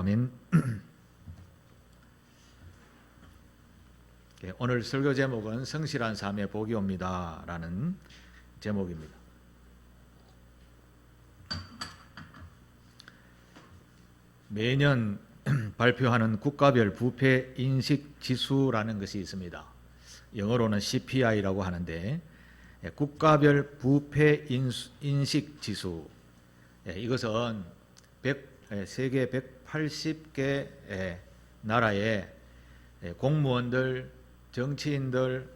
아멘. 오늘 설교 제목은 성실한 삶의 복이 옵니다 라는 제목입니다. 매년 발표하는 국가별 부패 인식 지수라는 것이 있습니다. 영어로는 CPI라고 하는데 국가별 부패 인식 지수, 이것은 세계 180개 나라의 공무원들, 정치인들,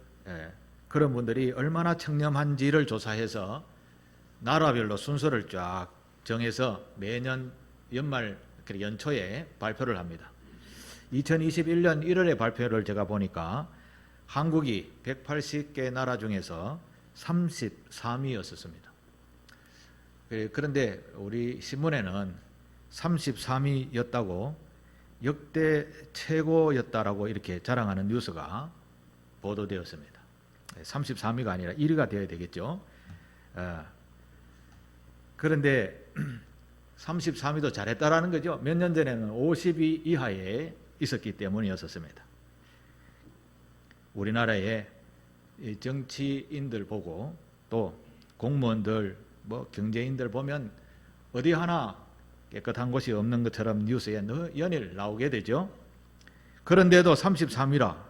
그런 분들이 얼마나 청렴한지를 조사해서 나라별로 순서를 쫙 정해서 매년 연말 연초에 발표를 합니다. 2021년 1월에 발표를 제가 보니까 한국이 180개 나라 중에서 33위였었습니다. 그런데 우리 신문에는 33위였다고 역대 최고였다라고 이렇게 자랑하는 뉴스가 보도되었습니다. 33위가 아니라 1위가 되어야 되겠죠. 그런데 33위도 잘했다라는 거죠. 몇 년 전에는 50위 이하에 있었기 때문이었습니다. 우리나라의 정치인들 보고 또 공무원들, 경제인들 보면 어디 하나 깨끗한 곳이 없는 것처럼 뉴스에 연일 나오게 되죠. 그런데도 33위라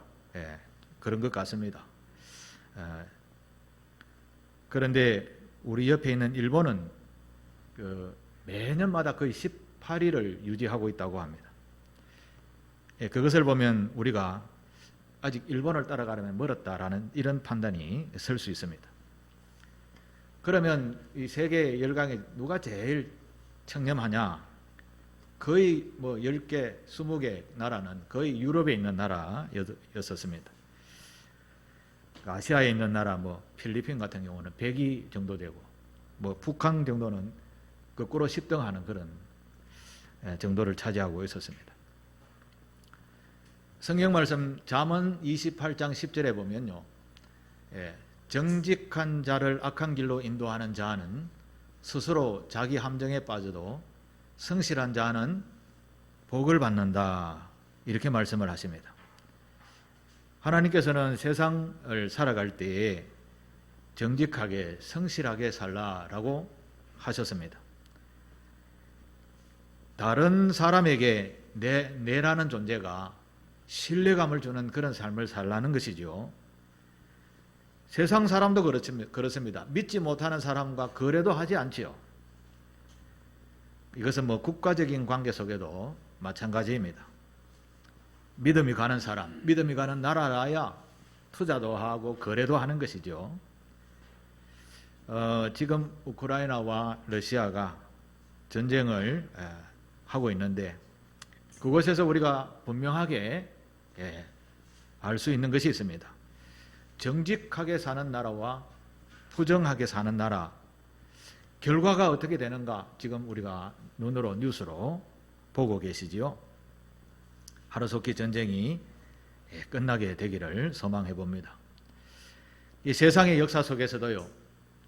그런 것 같습니다. 그런데 우리 옆에 있는 일본은 매년마다 거의 18위를 유지하고 있다고 합니다. 그것을 보면 우리가 아직 일본을 따라가려면 멀었다라는 이런 판단이 설 수 있습니다. 그러면 이 세계 열강에 누가 제일 청렴하냐? 거의 10개, 20개 나라는 거의 유럽에 있는 나라였었습니다. 아시아에 있는 나라, 필리핀 같은 경우는 100위 정도 되고, 북한 정도는 거꾸로 10등하는 그런 정도를 차지하고 있었습니다. 성경 말씀 잠언 28장 10절에 보면요, 정직한 자를 악한 길로 인도하는 자는 스스로 자기 함정에 빠져도 성실한 자는 복을 받는다, 이렇게 말씀을 하십니다. 하나님께서는 세상을 살아갈 때에 정직하게 성실하게 살라라고 하셨습니다. 다른 사람에게 내라는 존재가 신뢰감을 주는 그런 삶을 살라는 것이죠. 세상 사람도 그렇습니다. 믿지 못하는 사람과 거래도 하지 않지요. 이것은 국가적인 관계 속에도 마찬가지입니다. 믿음이 가는 사람, 믿음이 가는 나라라야 투자도 하고 거래도 하는 것이죠. 지금 우크라이나와 러시아가 전쟁을 하고 있는데 그곳에서 우리가 분명하게 알 수 있는 것이 있습니다. 정직하게 사는 나라와 부정하게 사는 나라, 결과가 어떻게 되는가 지금 우리가 눈으로 뉴스로 보고 계시지요. 하루속히 전쟁이 끝나게 되기를 소망해 봅니다. 이 세상의 역사 속에서도요,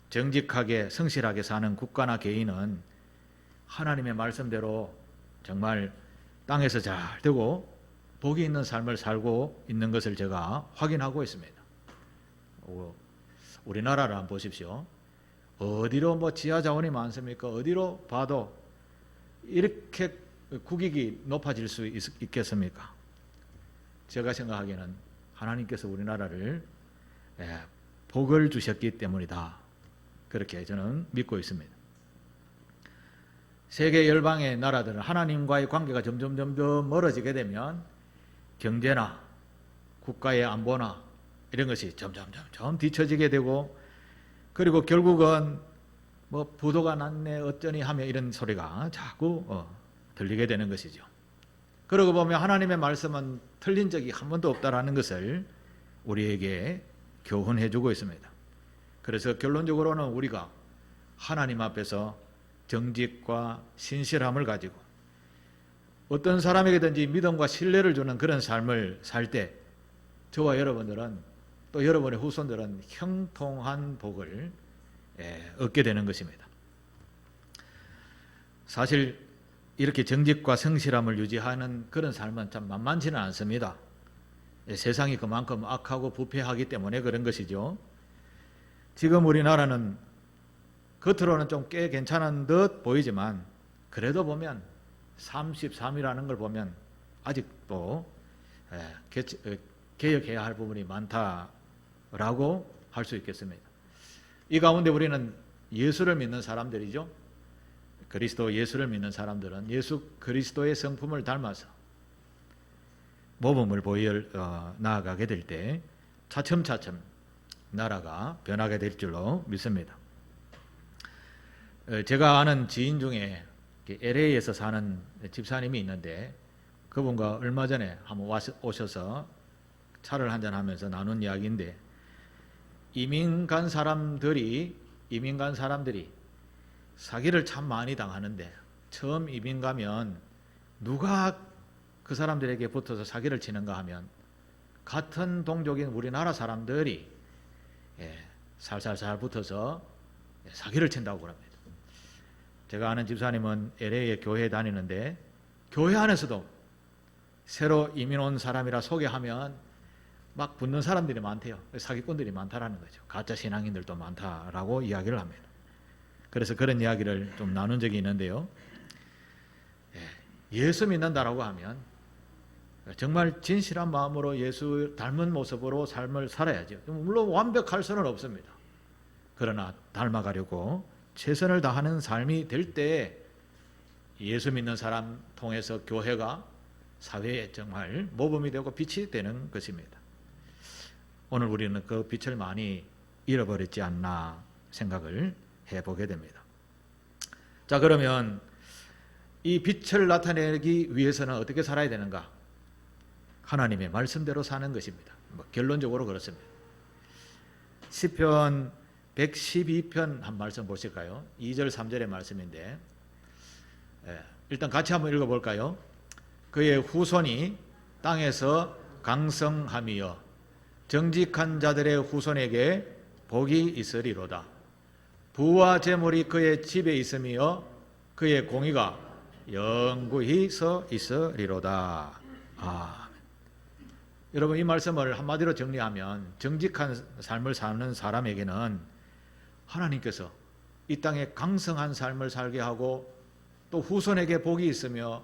정직하게 성실하게 사는 국가나 개인은 하나님의 말씀대로 정말 땅에서 잘 되고 복이 있는 삶을 살고 있는 것을 제가 확인하고 있습니다. 우리나라를 한번 보십시오. 어디로 지하 자원이 많습니까? 어디로 봐도 이렇게 국익이 높아질 수 있겠습니까? 제가 생각하기에는 하나님께서 우리나라를 복을 주셨기 때문이다, 그렇게 저는 믿고 있습니다. 세계 열방의 나라들은 하나님과의 관계가 점점 멀어지게 되면 경제나 국가의 안보나 이런 것이 점점 뒤처지게 되고, 그리고 결국은 부도가 났네 어쩌니 하며 이런 소리가 자꾸 들리게 되는 것이죠. 그러고 보면 하나님의 말씀은 틀린 적이 한 번도 없다라는 것을 우리에게 교훈해 주고 있습니다. 그래서 결론적으로는 우리가 하나님 앞에서 정직과 신실함을 가지고 어떤 사람에게든지 믿음과 신뢰를 주는 그런 삶을 살 때 저와 여러분들은, 또 여러분의 후손들은 형통한 복을 얻게 되는 것입니다. 사실 이렇게 정직과 성실함을 유지하는 그런 삶은 참 만만치는 않습니다. 세상이 그만큼 악하고 부패하기 때문에 그런 것이죠. 지금 우리나라는 겉으로는 좀 꽤 괜찮은 듯 보이지만 그래도 보면 33이라는 걸 보면 아직도 개혁해야 할 부분이 많다라고 할 수 있겠습니다. 이 가운데 우리는 예수를 믿는 사람들이죠. 그리스도 예수를 믿는 사람들은 예수 그리스도의 성품을 닮아서 모범을 보여 나아가게 될 때 차츰차츰 나라가 변하게 될 줄로 믿습니다. 제가 아는 지인 중에 LA에서 사는 집사님이 있는데 그분과 얼마 전에 한번 오셔서 차를 한잔 하면서 나눈 이야기인데 이민 간 사람들이 사기를 참 많이 당하는데 처음 이민 가면 누가 그 사람들에게 붙어서 사기를 치는가 하면 같은 동족인 우리나라 사람들이 살살살 붙어서 사기를 친다고 그럽니다. 제가 아는 집사님은 LA에 교회에 다니는데 교회 안에서도 새로 이민 온 사람이라 소개하면 막 붙는 사람들이 많대요. 사기꾼들이 많다라는 거죠. 가짜 신앙인들도 많다라고 이야기를 합니다. 그래서 그런 이야기를 좀 나눈 적이 있는데요. 예수 믿는다라고 하면 정말 진실한 마음으로 예수 닮은 모습으로 삶을 살아야죠. 물론 완벽할 수는 없습니다. 그러나 닮아가려고 최선을 다하는 삶이 될 때 예수 믿는 사람 통해서 교회가 사회에 정말 모범이 되고 빛이 되는 것입니다. 오늘 우리는 그 빛을 많이 잃어버렸지 않나 생각을 해보게 됩니다. 자, 그러면 이 빛을 나타내기 위해서는 어떻게 살아야 되는가? 하나님의 말씀대로 사는 것입니다. 결론적으로 그렇습니다. 시편 112편 한 말씀 보실까요? 2절 3절의 말씀인데 일단 같이 한번 읽어볼까요? 그의 후손이 땅에서 강성함이여 정직한 자들의 후손에게 복이 있으리로다. 부와 재물이 그의 집에 있으며 그의 공의가 영구히 서 있으리로다. 아멘. 여러분, 이 말씀을 한마디로 정리하면 정직한 삶을 사는 사람에게는 하나님께서 이 땅에 강성한 삶을 살게 하고 또 후손에게 복이 있으며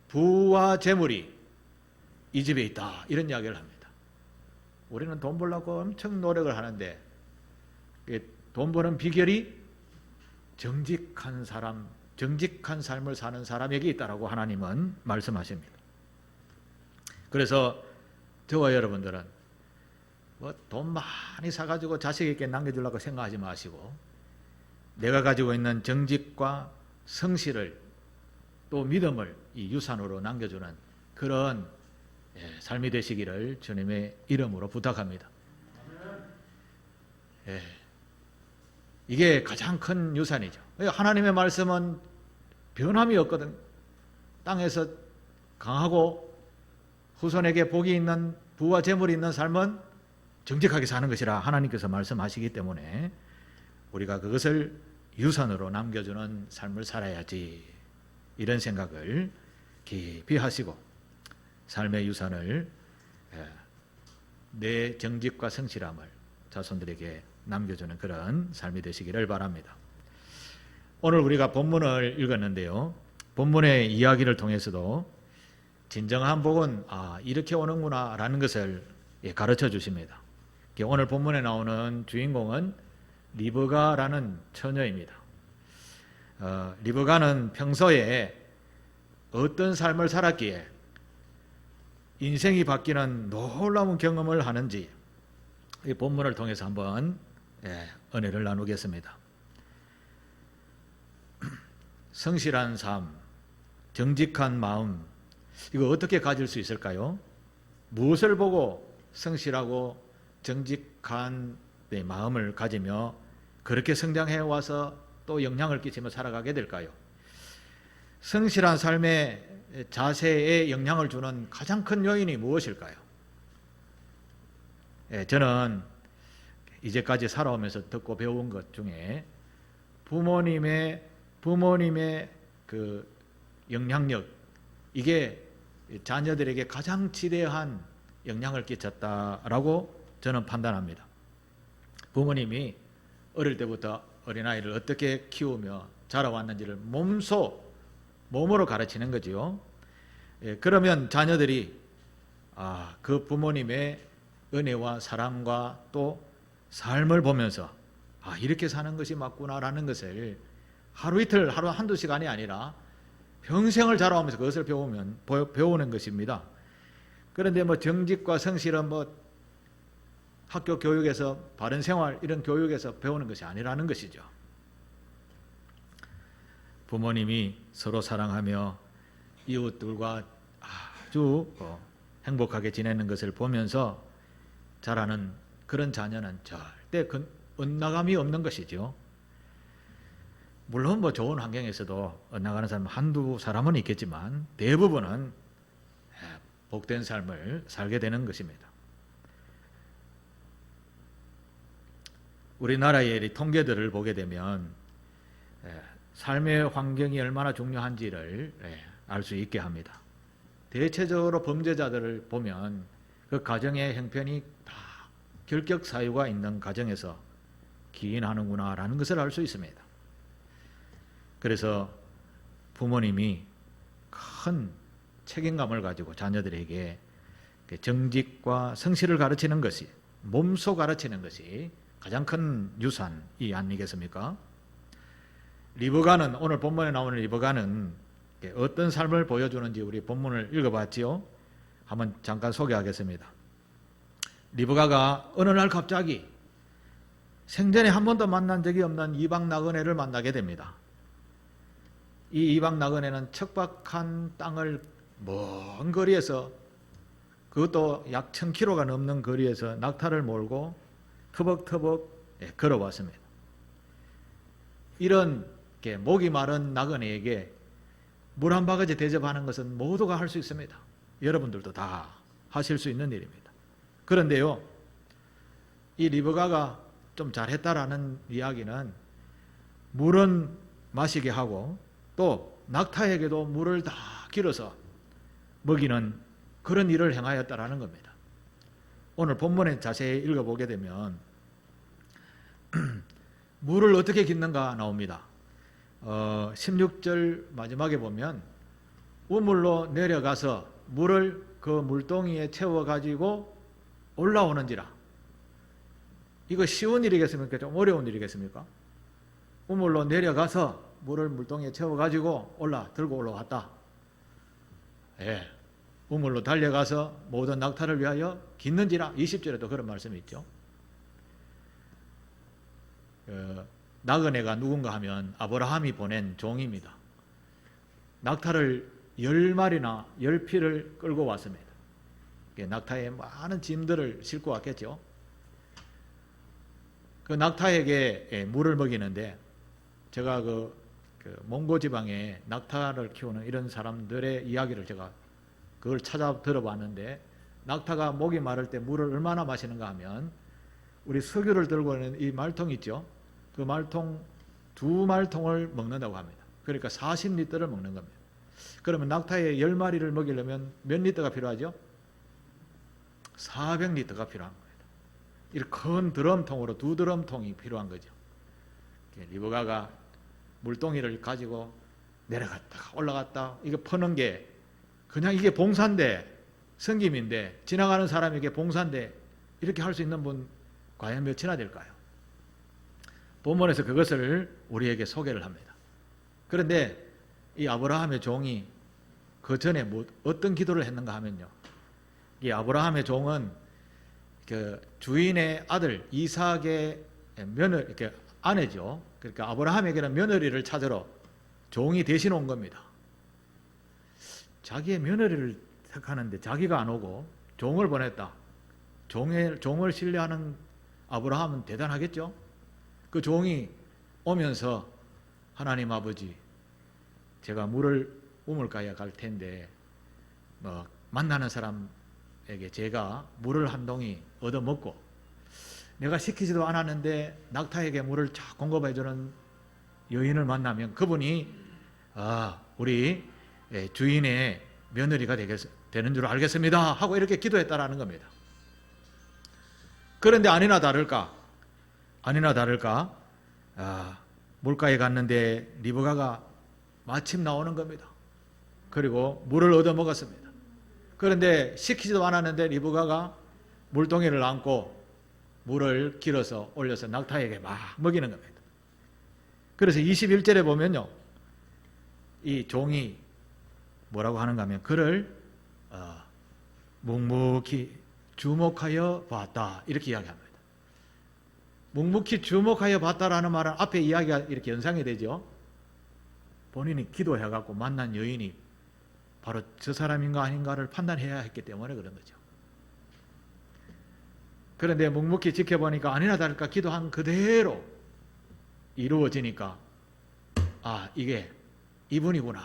부와 재물이 이 집에 있다, 이런 이야기를 합니다. 우리는 돈 벌려고 엄청 노력을 하는데 돈 버는 비결이 정직한 사람, 정직한 삶을 사는 사람에게 있다라고 하나님은 말씀하십니다. 그래서 저와 여러분들은 돈 많이 사가지고 자식에게 남겨주려고 생각하지 마시고 내가 가지고 있는 정직과 성실을 또 믿음을 이 유산으로 남겨주는 그런 삶이 되시기를 주님의 이름으로 부탁합니다. 이게 가장 큰 유산이죠. 하나님의 말씀은 변함이 없거든. 땅에서 강하고 후손에게 복이 있는 부와 재물이 있는 삶은 정직하게 사는 것이라 하나님께서 말씀하시기 때문에 우리가 그것을 유산으로 남겨주는 삶을 살아야지, 이런 생각을 깊이 하시고 삶의 유산을 내 정직과 성실함을 자손들에게 남겨주는 그런 삶이 되시기를 바랍니다. 오늘 우리가 본문을 읽었는데요. 본문의 이야기를 통해서도 진정한 복은 이렇게 오는구나 라는 것을 가르쳐 주십니다. 오늘 본문에 나오는 주인공은 리브가라는 처녀입니다. 리브가는 평소에 어떤 삶을 살았기에 인생이 바뀌는 놀라운 경험을 하는지 이 본문을 통해서 한번 은혜를 나누겠습니다. 성실한 삶, 정직한 마음, 이거 어떻게 가질 수 있을까요? 무엇을 보고 성실하고 정직한 마음을 가지며 그렇게 성장해 와서 또 영향을 끼치며 살아가게 될까요? 성실한 삶의 자세에 영향을 주는 가장 큰 요인이 무엇일까요? 저는 이제까지 살아오면서 듣고 배운 것 중에 부모님의 그 영향력, 이게 자녀들에게 가장 지대한 영향을 끼쳤다라고 저는 판단합니다. 부모님이 어릴 때부터 어린아이를 어떻게 키우며 자라왔는지를 몸으로 가르치는 거지요. 그러면 자녀들이 그 부모님의 은혜와 사랑과 또 삶을 보면서 이렇게 사는 것이 맞구나라는 것을 하루 이틀, 하루 한두 시간이 아니라 평생을 자라오면서 그것을 배우는 것입니다. 그런데 정직과 성실은 학교 교육에서 바른 생활 이런 교육에서 배우는 것이 아니라는 것이죠. 부모님이 서로 사랑하며 이웃들과 아주 행복하게 지내는 것을 보면서 자라는 그런 자녀는 절대 엇나감이 없는 것이죠. 물론 좋은 환경에서도 엇나가는 사람 한두 사람은 있겠지만 대부분은 복된 삶을 살게 되는 것입니다. 우리나라의 통계들을 보게 되면 삶의 환경이 얼마나 중요한지를 알 수 있게 합니다. 대체적으로 범죄자들을 보면 그 가정의 형편이 다 결격 사유가 있는 가정에서 기인하는구나라는 것을 알 수 있습니다. 그래서 부모님이 큰 책임감을 가지고 자녀들에게 정직과 성실을 가르치는 것이, 몸소 가르치는 것이 가장 큰 유산이 아니겠습니까? 리브가는, 오늘 본문에 나오는 리브가는 어떤 삶을 보여주는지 우리 본문을 읽어봤지요. 한번 잠깐 소개하겠습니다. 리브가가 어느 날 갑자기 생전에 한 번도 만난 적이 없는 이방 나그네를 만나게 됩니다. 이 이방 나그네는 척박한 땅을 먼 거리에서, 그것도 약 1000km가 넘는 거리에서 낙타를 몰고 터벅터벅 걸어왔습니다. 이런 목이 마른 나그네에게 물 한 바가지 대접하는 것은 모두가 할 수 있습니다. 여러분들도 다 하실 수 있는 일입니다. 그런데요, 이 리브가가 좀 잘했다라는 이야기는 물은 마시게 하고 또 낙타에게도 물을 다 길어서 먹이는 그런 일을 행하였다라는 겁니다. 오늘 본문에 자세히 읽어보게 되면 물을 어떻게 깃는가 나옵니다. 16절 마지막에 보면 우물로 내려가서 물을 그 물동이에 채워가지고 올라오는지라. 이거 쉬운 일이겠습니까? 좀 어려운 일이겠습니까? 우물로 내려가서 물을 물동이에 채워가지고 들고 올라왔다. 우물로 달려가서 모든 낙타를 위하여 깃는지라. 20절에도 그런 말씀이 있죠. 나그네가 누군가 하면 아브라함이 보낸 종입니다. 낙타를 10마리나 10피를 끌고 왔습니다. 낙타에 많은 짐들을 싣고 왔겠죠. 그 낙타에게 물을 먹이는데, 제가 그 몽고 지방에 낙타를 키우는 이런 사람들의 이야기를 제가 그걸 찾아 들어봤는데, 낙타가 목이 마를 때 물을 얼마나 마시는가 하면 우리 석유를 들고 있는 이 말통 있죠. 그 말통, 2말통을 먹는다고 합니다. 그러니까 40리터를 먹는 겁니다. 그러면 낙타에 10마리를 먹이려면 몇 리터가 필요하죠? 400리터가 필요한 겁니다. 이렇게 큰 드럼통으로 2드럼통이 필요한 거죠. 리브가가 물동이를 가지고 내려갔다가 올라갔다, 이거 퍼는 게 그냥 이게 봉사인데, 성김인데, 지나가는 사람에게 봉사인데 이렇게 할 수 있는 분 과연 몇이나 될까요? 본문에서 그것을 우리에게 소개를 합니다. 그런데 이 아브라함의 종이 그 전에 어떤 기도를 했는가 하면요, 이 아브라함의 종은 그 주인의 아들 이삭의 이렇게 아내죠. 그러니까 아브라함에게는 며느리를 찾으러 종이 대신 온 겁니다. 자기의 며느리를 택하는데 자기가 안 오고 종을 보냈다. 종을 신뢰하는 아브라함은 대단하겠죠. 그 종이 오면서 하나님 아버지, 제가 우물가에 갈 텐데 만나는 사람에게 제가 물을 한 동이 얻어먹고, 내가 시키지도 않았는데 낙타에게 물을 쫙 공급해주는 여인을 만나면 그분이 우리 주인의 며느리가 되는 줄 알겠습니다 하고 이렇게 기도했다라는 겁니다. 그런데 아니나 다를까 물가에 갔는데 리브가가 마침 나오는 겁니다. 그리고 물을 얻어 먹었습니다. 그런데 시키지도 않았는데 리브가가 물동이를 안고 물을 길어서 올려서 낙타에게 막 먹이는 겁니다. 그래서 21절에 보면요, 이 종이 뭐라고 하는가 하면 그를 묵묵히 주목하여 봤다 이렇게 이야기합니다. 묵묵히 주목하여 봤다라는 말은 앞에 이야기가 이렇게 연상이 되죠. 본인이 기도해갖고 만난 여인이 바로 저 사람인가 아닌가를 판단해야 했기 때문에 그런 거죠. 그런데 묵묵히 지켜보니까 아니나 다를까 기도한 그대로 이루어지니까 이게 이분이구나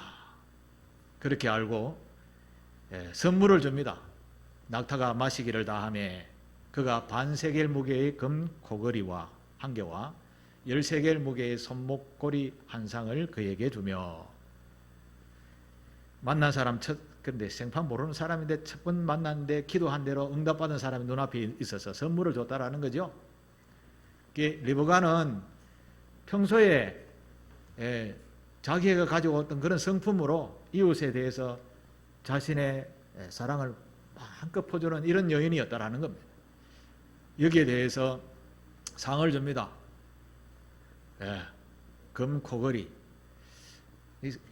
그렇게 알고 선물을 줍니다. 낙타가 마시기를 다하며 그가 반세겔 무게의 금 코걸이와 한 개와 13개일 무게의 손목걸이 한 상을 그에게 주며, 만난 사람 그런데 생판 모르는 사람인데 첫 번 만났는데 기도한 대로 응답받은 사람이 눈앞에 있어서 선물을 줬다라는 거죠. 리브가는 평소에 자기가 가지고 왔던 그런 성품으로 이웃에 대해서 자신의 사랑을 마음껏 퍼주는 이런 여인이었다라는 겁니다. 여기에 대해서 상을 줍니다. 금 코걸이.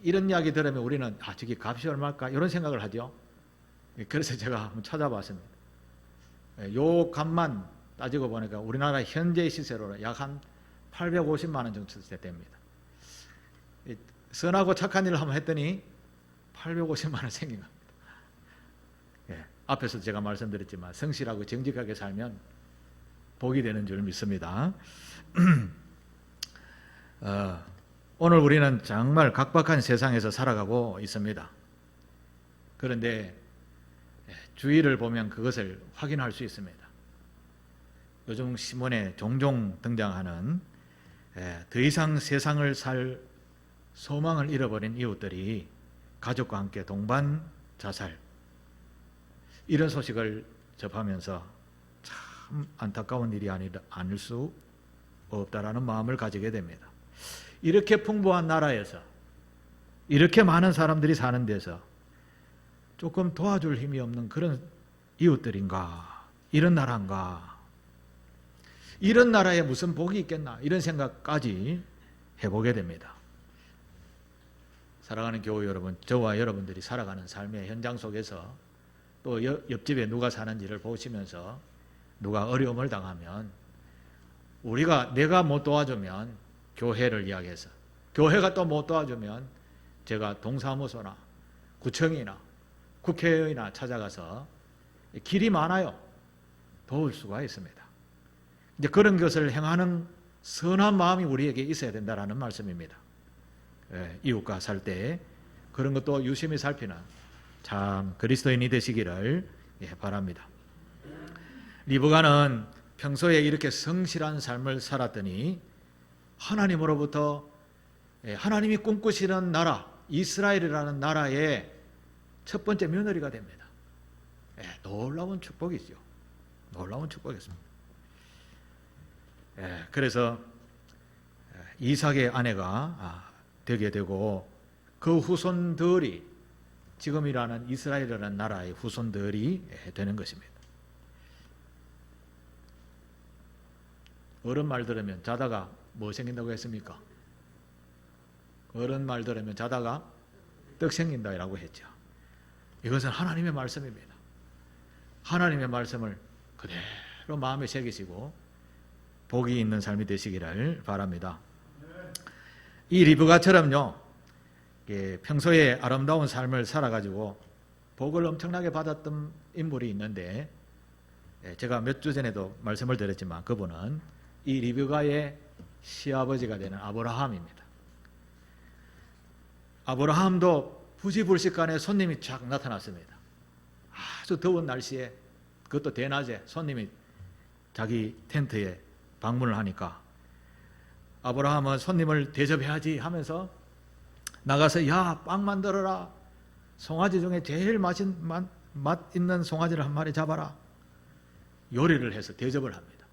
이런 이야기 들으면 우리는 저게 값이 얼마일까 이런 생각을 하죠. 그래서 제가 한번 찾아봤습니다. 요 값만 따지고 보니까 우리나라 현재 시세로 약 한 850만 원 정도 됩니다. 선하고 착한 일을 한번 했더니 850만 원 생긴 겁니다. 앞에서 제가 말씀드렸지만 성실하고 정직하게 살면 복이 되는 줄 믿습니다. 오늘 우리는 정말 각박한 세상에서 살아가고 있습니다. 그런데 주위를 보면 그것을 확인할 수 있습니다. 요즘 신문에 종종 등장하는 더 이상 세상을 살 소망을 잃어버린 이웃들이 가족과 함께 동반 자살, 이런 소식을 접하면서 참 안타까운 일이 아닐 수 없다라는 마음을 가지게 됩니다. 이렇게 풍부한 나라에서 이렇게 많은 사람들이 사는 데서 조금 도와줄 힘이 없는 그런 이웃들인가, 이런 나라인가, 이런 나라에 무슨 복이 있겠나, 이런 생각까지 해보게 됩니다. 사랑하는 교우 여러분, 저와 여러분들이 살아가는 삶의 현장 속에서 또 옆집에 누가 사는지를 보시면서 누가 어려움을 당하면 내가 못 도와주면 교회를 이야기해서, 교회가 또 못 도와주면 제가 동사무소나 구청이나 국회의원이나 찾아가서, 길이 많아요. 도울 수가 있습니다. 이제 그런 것을 행하는 선한 마음이 우리에게 있어야 된다는 말씀입니다. 이웃과 살 때 그런 것도 유심히 살피는 참 그리스도인이 되시기를 바랍니다. 리브가는 평소에 이렇게 성실한 삶을 살았더니 하나님으로부터 하나님이 꿈꾸시는 나라, 이스라엘이라는 나라의 첫 번째 며느리가 됩니다. 놀라운 축복이죠. 놀라운 축복이었습니다. 그래서 이삭의 아내가 되게 되고 그 후손들이 지금이라는 이스라엘이라는 나라의 후손들이 되는 것입니다. 어른 말 들으면 자다가 뭐 생긴다고 했습니까? 어른 말 들으면 자다가 떡 생긴다라고 했죠. 이것은 하나님의 말씀입니다. 하나님의 말씀을 그대로 마음에 새기시고 복이 있는 삶이 되시기를 바랍니다. 이 리브가처럼요, 평소에 아름다운 삶을 살아가지고 복을 엄청나게 받았던 인물이 있는데, 제가 몇 주 전에도 말씀을 드렸지만 그분은 이 리브가의 시아버지가 되는 아브라함입니다. 아브라함도 부지불식간에 손님이 쫙 나타났습니다. 아주 더운 날씨에, 그것도 대낮에 손님이 자기 텐트에 방문을 하니까 아브라함은 손님을 대접해야지 하면서 나가서 빵 만들어라, 송아지 중에 제일 맛 있는 송아지를 한 마리 잡아라. 요리를 해서 대접을 합니다.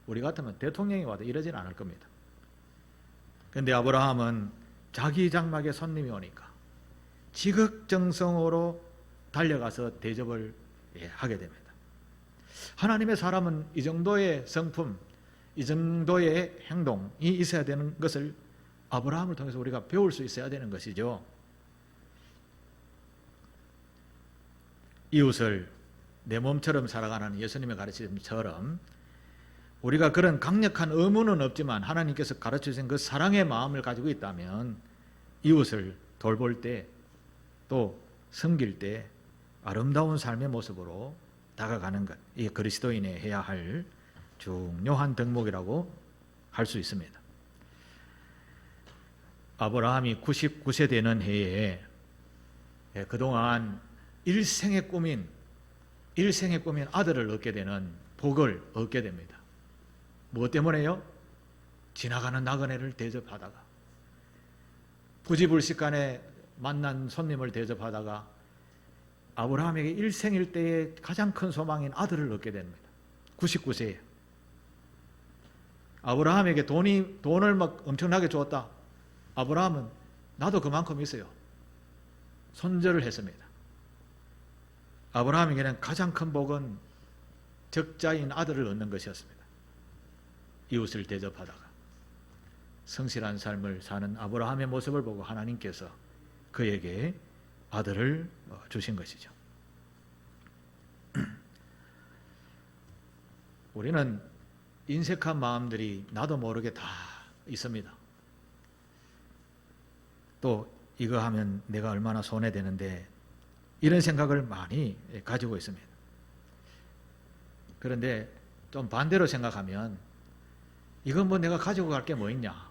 우리 같으면 대통령이 와도 이러진 않을 겁니다. 그런데 아브라함은 자기 장막에 손님이 오니까 지극정성으로 달려가서 대접을 하게 됩니다. 하나님의 사람은 이 정도의 성품, 이 정도의 행동이 있어야 되는 것을 아브라함을 통해서 우리가 배울 수 있어야 되는 것이죠. 이웃을 내 몸처럼 살아가는 예수님의 가르침처럼 우리가 그런 강력한 의무는 없지만 하나님께서 가르쳐주신 그 사랑의 마음을 가지고 있다면 이웃을 돌볼 때 또 섬길 때 아름다운 삶의 모습으로 다가가는 것, 이 그리스도인의 해야 할 중요한 덕목이라고 할 수 있습니다. 아브라함이 99세 되는 해에 그동안 일생의 꿈인 아들을 얻게 되는 복을 얻게 됩니다. 무엇 때문에요? 지나가는 나그네를 대접하다가, 부지불식간에 만난 손님을 대접하다가 아브라함에게 일생일 때의 가장 큰 소망인 아들을 얻게 됩니다. 99세에. 아브라함에게 돈을 막 엄청나게 주었다. 아브라함은 나도 그만큼 있어요. 손절을 했습니다. 아브라함에게는 가장 큰 복은 적자인 아들을 얻는 것이었습니다. 이웃을 대접하다가 성실한 삶을 사는 아브라함의 모습을 보고 하나님께서 그에게 아들을 주신 것이죠. 우리는 인색한 마음들이 나도 모르게 다 있습니다. 또 이거 하면 내가 얼마나 손해되는데 이런 생각을 많이 가지고 있습니다. 그런데 좀 반대로 생각하면 이건 뭐 내가 가지고 갈 게 뭐 있냐,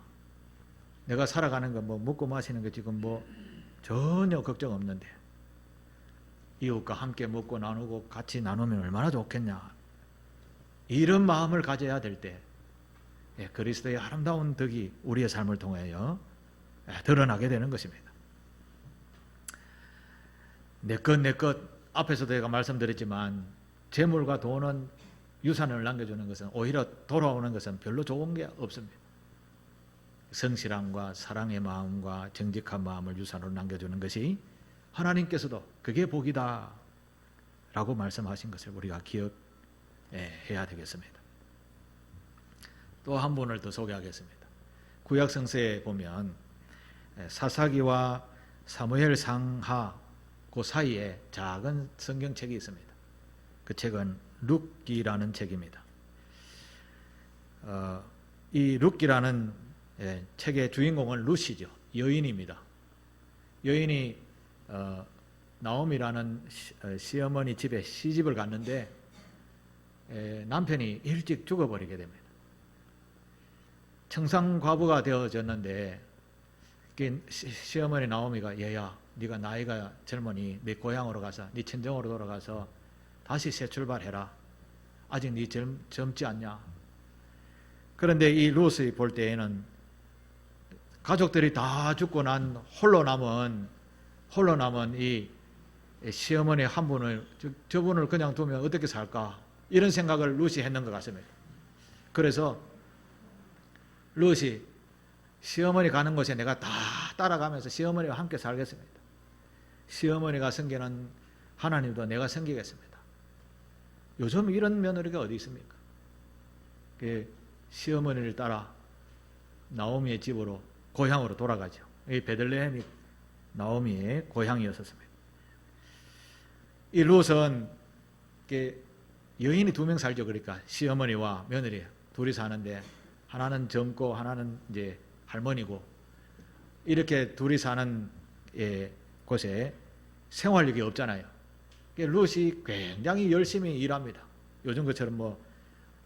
내가 살아가는 거 뭐 먹고 마시는 거 지금 뭐 전혀 걱정 없는데 이웃과 함께 먹고 나누고 같이 나누면 얼마나 좋겠냐, 이런 마음을 가져야 될 때 그리스도의 아름다운 덕이 우리의 삶을 통하여 드러나게 되는 것입니다. 내 것 앞에서도 제가 말씀드렸지만 재물과 돈은, 유산을 남겨주는 것은, 오히려 돌아오는 것은 별로 좋은 게 없습니다. 성실함과 사랑의 마음과 정직한 마음을 유산으로 남겨주는 것이 하나님께서도 그게 복이다 라고 말씀하신 것을 우리가 기억해야 되겠습니다. 또 한 분을 더 소개하겠습니다. 구약 성서에 보면 사사기와 사무엘 상하 그 사이에 작은 성경책이 있습니다. 그 책은 룻기라는 책입니다. 이 룻기라는 책의 주인공은 룻이죠. 여인입니다. 여인이 나오미라는 시어머니 집에 시집을 갔는데 남편이 일찍 죽어버리게 됩니다. 청산과부가 되어졌는데 시어머니 나오미가, 얘야 네가 나이가 젊으니 네 고향으로 가서, 네 친정으로 돌아가서 다시 새 출발해라. 아직 네 젊지 않냐. 그런데 이 룻이 볼 때에는 가족들이 다 죽고 난 홀로 남은 이 시어머니 한 분을, 저분을 그냥 두면 어떻게 살까, 이런 생각을 룻이 했는 것 같습니다. 그래서 룻이 시어머니 가는 곳에 내가 다 따라가면서 시어머니와 함께 살겠습니다. 시어머니가 섬기는 하나님도 내가 섬기겠습니다. 요즘 이런 며느리가 어디 있습니까? 시어머니를 따라 나오미의 집으로, 고향으로 돌아가죠. 이 베들레헴이 나오미의 고향이었습니다. 이 룻은 여인이 2명 살죠. 그러니까 시어머니와 며느리 둘이 사는데 하나는 젊고 하나는 이제 할머니고, 이렇게 둘이 사는 곳에 생활력이 없잖아요. 룻이 굉장히 열심히 일합니다. 요즘 것처럼 뭐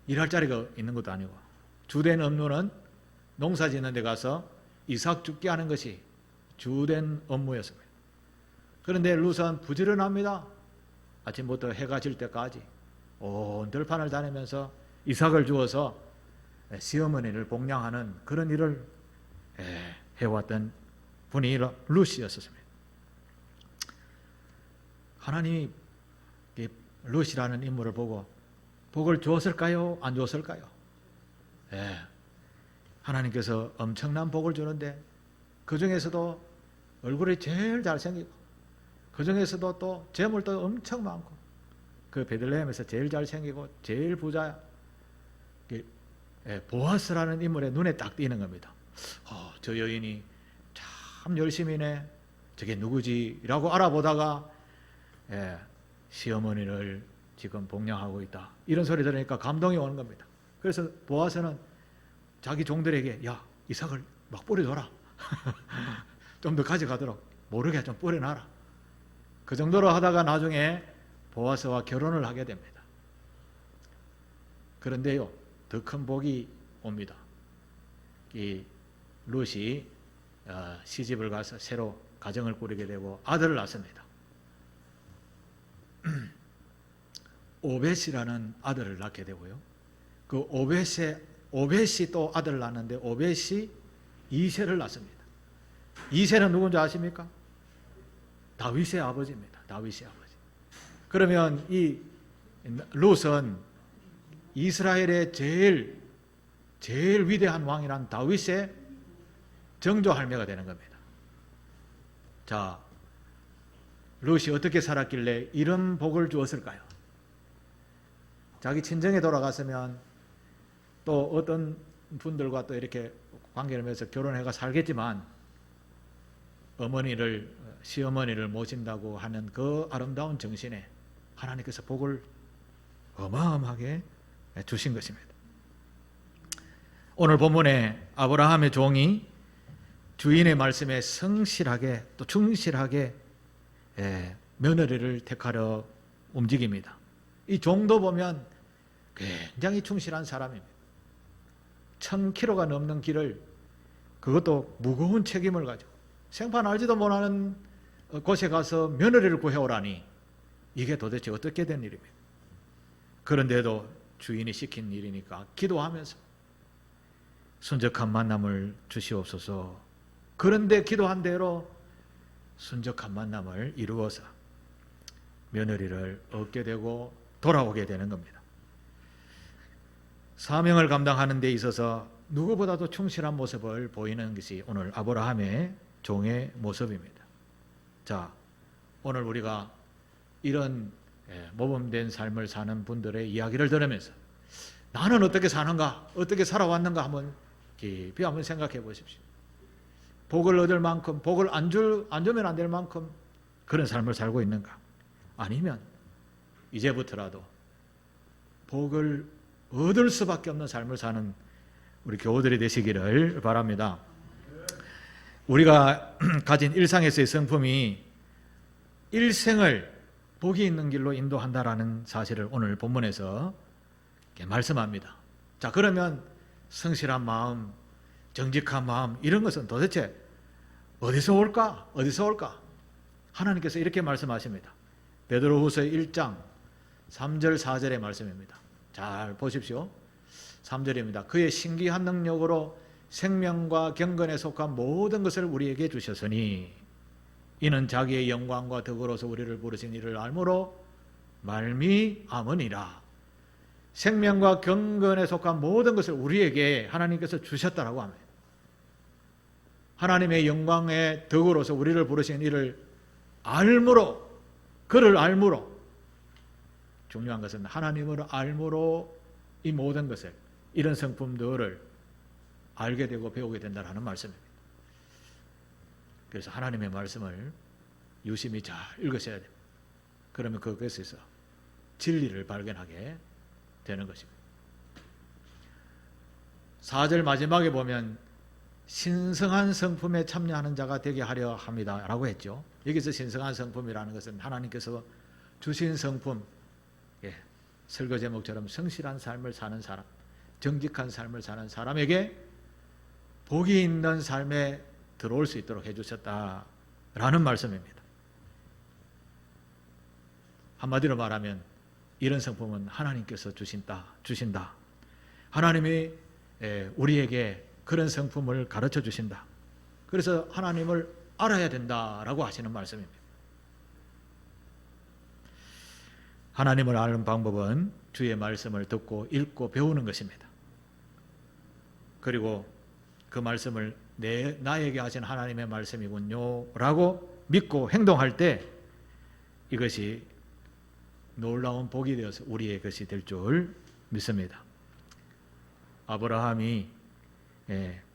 일할 자리가 있는 것도 아니고, 주된 업무는 농사 짓는 데 가서 이삭 죽게 하는 것이 주된 업무였습니다. 그런데 룻은 부지런합니다. 아침부터 해가 질 때까지 온 들판을 다니면서 이삭을 주어서 시어머니를 복양하는 그런 일을 해왔던 분이 룻이었습니다. 하나님이 롯이라는 인물을 보고 복을 주었을까요? 안 주었을까요? 예. 하나님께서 엄청난 복을 주는데 그 중에서도 얼굴이 제일 잘생기고 그 중에서도 또 재물도 엄청 많고 그 베들레헴에서 제일 잘생기고 제일 부자 보아스라는 인물의 눈에 딱 띄는 겁니다. 저 여인이 참 열심히네. 저게 누구지? 라고 알아보다가 시어머니를 지금 복양하고 있다. 이런 소리 들으니까 감동이 오는 겁니다. 그래서 보아스는 자기 종들에게 야 이삭을 막 뿌려줘라. 좀 더 가져가도록 모르게 좀 뿌려놔라. 그 정도로 하다가 나중에 보아스와 결혼을 하게 됩니다. 그런데요 더 큰 복이 옵니다. 이 룻이 시집을 가서 새로 가정을 꾸리게 되고 아들을 낳습니다. 오벳이라는 아들을 낳게 되고요. 그 오벳이 또 아들을 낳는데 오벳이 이새를 낳습니다. 이새는 누군지 아십니까? 다윗의 아버지입니다. 다윗의 아버지. 그러면 이 룻은 이스라엘의 제일 위대한 왕이란 다윗의 정조 할매가 되는 겁니다. 자, 룻이 어떻게 살았길래 이런 복을 주었을까요? 자기 친정에 돌아갔으면 또 어떤 분들과 또 이렇게 관계를 맺어서 결혼해가 살겠지만 시어머니를 모신다고 하는 그 아름다운 정신에 하나님께서 복을 어마어마하게 주신 것입니다. 오늘 본문에 아브라함의 종이 주인의 말씀에 성실하게 또 충실하게 며느리를 택하려 움직입니다. 이 종도 보면 굉장히 충실한 사람입니다. 1000km가 넘는 길을 그것도 무거운 책임을 가지고 생판 알지도 못하는 곳에 가서 며느리를 구해오라니 이게 도대체 어떻게 된 일입니까? 그런데도 주인이 시킨 일이니까 기도하면서 순적한 만남을 주시옵소서. 그런데 기도한 대로 순적한 만남을 이루어서 며느리를 얻게 되고 돌아오게 되는 겁니다. 사명을 감당하는 데 있어서 누구보다도 충실한 모습을 보이는 것이 오늘 아브라함의 종의 모습입니다. 자, 오늘 우리가 이런 모범된 삶을 사는 분들의 이야기를 들으면서 나는 어떻게 사는가, 어떻게 살아왔는가 한번 깊이 한번 생각해 보십시오. 복을 얻을 만큼, 복을 안 주면 안 될 만큼 그런 삶을 살고 있는가? 아니면 이제부터라도 복을 얻을 수밖에 없는 삶을 사는 우리 교우들이 되시기를 바랍니다. 우리가 가진 일상에서의 성품이 일생을 복이 있는 길로 인도한다라는 사실을 오늘 본문에서 말씀합니다. 자, 그러면 성실한 마음, 정직한 마음 이런 것은 도대체 어디서 올까? 어디서 올까? 하나님께서 이렇게 말씀하십니다. 베드로후서 1장 3절 4절의 말씀입니다. 잘 보십시오. 3절입니다. 그의 신기한 능력으로 생명과 경건에 속한 모든 것을 우리에게 주셨으니 이는 자기의 영광과 덕으로서 우리를 부르신 이를 알므로 말미암으니라. 생명과 경건에 속한 모든 것을 우리에게 하나님께서 주셨다라고 합니다. 하나님의 영광의 덕으로서 우리를 부르신 이를 알므로, 그를 알므로, 중요한 것은 하나님을 알므로 이 모든 것을, 이런 성품들을 알게 되고 배우게 된다는 말씀입니다. 그래서 하나님의 말씀을 유심히 잘 읽으셔야 됩니다. 그러면 그것에서 진리를 발견하게 되는 것입니다. 4절 마지막에 보면 신성한 성품에 참여하는 자가 되게 하려 합니다 라고 했죠. 여기서 신성한 성품이라는 것은 하나님께서 주신 성품, 설교 제목처럼 성실한 삶을 사는 사람, 정직한 삶을 사는 사람에게 복이 있는 삶에 들어올 수 있도록 해주셨다라는 말씀입니다. 한마디로 말하면 이런 성품은 하나님께서 주신다. 하나님이 우리에게 그런 성품을 가르쳐 주신다. 그래서 하나님을 알아야 된다라고 하시는 말씀입니다. 하나님을 아는 방법은 주의 말씀을 듣고 읽고 배우는 것입니다. 그리고 그 말씀을 나에게 하신 하나님의 말씀이군요 라고 믿고 행동할 때 이것이 놀라운 복이 되어서 우리의 것이 될 줄 믿습니다. 아브라함이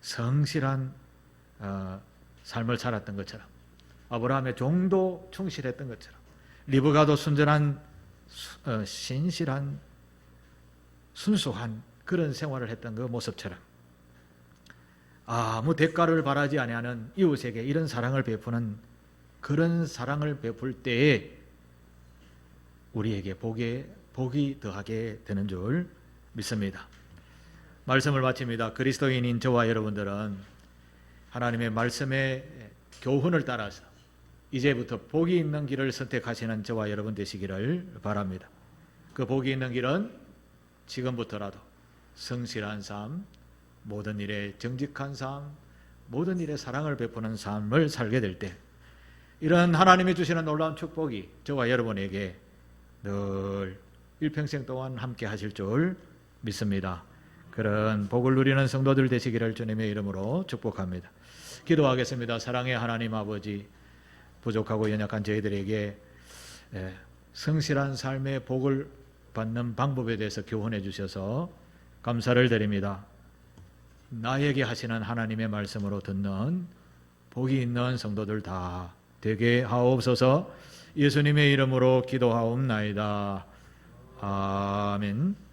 성실한 삶을 살았던 것처럼, 아브라함의 종도 충실했던 것처럼, 리브가도 순전한 신실한 순수한 그런 생활을 했던 그 모습처럼 아무 대가를 바라지 아니하는 이웃에게 이런 사랑을 베푸는 그런 사랑을 베풀 때에 우리에게 복이 더하게 되는 줄 믿습니다. 말씀을 마칩니다. 그리스도인인 저와 여러분들은 하나님의 말씀의 교훈을 따라서 이제부터 복이 있는 길을 선택하시는 저와 여러분 되시기를 바랍니다. 그 복이 있는 길은 지금부터라도 성실한 삶, 모든 일에 정직한 삶, 모든 일에 사랑을 베푸는 삶을 살게 될 때 이런 하나님이 주시는 놀라운 축복이 저와 여러분에게 늘 일평생 동안 함께 하실 줄 믿습니다. 그런 복을 누리는 성도들 되시기를 주님의 이름으로 축복합니다. 기도하겠습니다. 사랑의 하나님 아버지, 부족하고 연약한 저희들에게 성실한 삶의 복을 받는 방법에 대해서 교훈해 주셔서 감사를 드립니다. 나에게 하시는 하나님의 말씀으로 듣는 복이 있는 성도들 다 되게 하옵소서. 예수님의 이름으로 기도하옵나이다. 아멘.